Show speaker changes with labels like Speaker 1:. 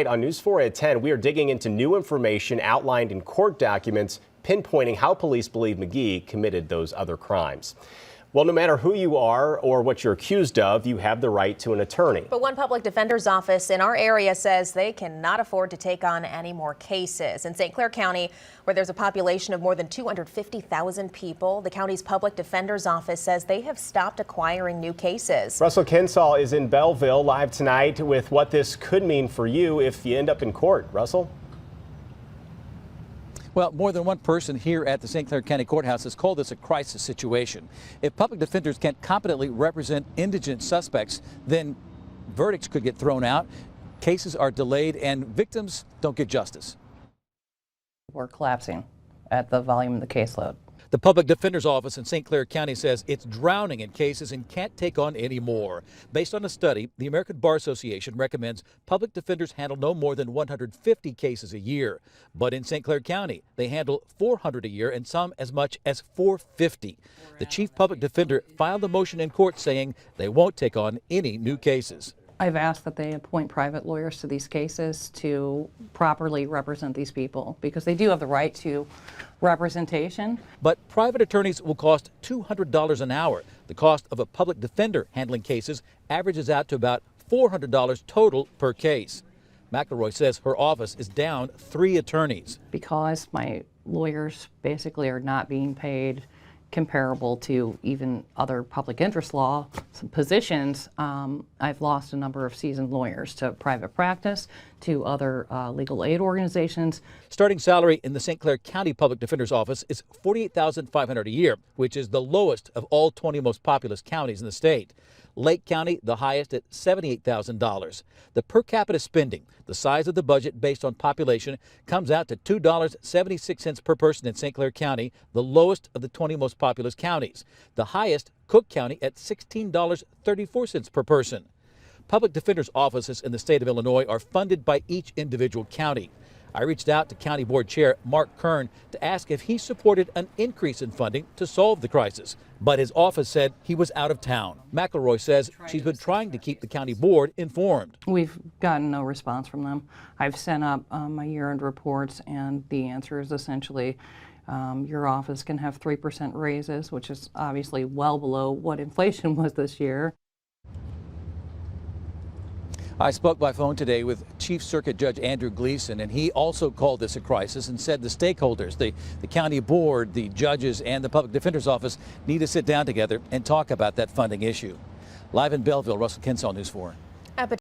Speaker 1: On News 4 at 10, we are digging into new information outlined in court documents pinpointing how police believe McGee committed those other crimes. Well, no matter who you are or what you're accused of, you have the right to an attorney.
Speaker 2: But one public defender's office in our area says they cannot afford to take on any more cases. In St. Clair County, where there's a population of more than 250,000 people, the county's public defender's office says they have stopped acquiring new cases.
Speaker 1: Russell Kinsall is in Belleville live tonight with what this could mean for you if you end up in court. Russell?
Speaker 3: Well, more than one person here at the St. Clair County Courthouse has called this a crisis situation. If public defenders can't competently represent indigent suspects, then verdicts could get thrown out, cases are delayed, and victims don't get justice.
Speaker 4: We're collapsing at the volume of the caseload.
Speaker 3: The public defender's office in St. Clair County says it's drowning in cases and can't take on any more. Based on a study, the American Bar Association recommends public defenders handle no more than 150 cases a year. But in St. Clair County, they handle 400 a year and some as much as 450. The chief public defender filed a motion in court saying they won't take on any new cases.
Speaker 4: I've asked that they appoint private lawyers to these cases to properly represent these people because they do have the right to representation.
Speaker 3: But private attorneys will cost $200 an hour. The cost of a public defender handling cases averages out to about $400 total per case. MacElroy says her office is down 3 attorneys.
Speaker 4: Because my lawyers basically are not being paid comparable to even other public interest law positions, I've lost a number of seasoned lawyers to private practice, to other legal aid organizations.
Speaker 3: Starting salary in the St. Clair County Public Defender's Office is $48,500 a year, which is the lowest of all 20 most populous counties in the state. Lake County, the highest at $78,000. The per capita spending, the size of the budget based on population, comes out to $2.76 per person in St. Clair County, the lowest of the 20 most populous counties. The highest, Cook County, at $16.34 per person. Public defenders' offices in the state of Illinois are funded by each individual county. I reached out to County Board Chair Mark Kern to ask if he supported an increase in funding to solve the crisis, but his office said he was out of town. MacElroy says she's been trying to keep the county board informed.
Speaker 4: We've gotten no response from them. I've sent up my year-end reports, and the answer is essentially your office can have 3% raises, which is obviously well below what inflation was this year.
Speaker 3: I spoke by phone today with Chief Circuit Judge Andrew Gleason, and he also called this a crisis and said the stakeholders, the county board, the judges, and the public defender's office need to sit down together and talk about that funding issue. Live in Belleville, Russell Kinsall, News 4.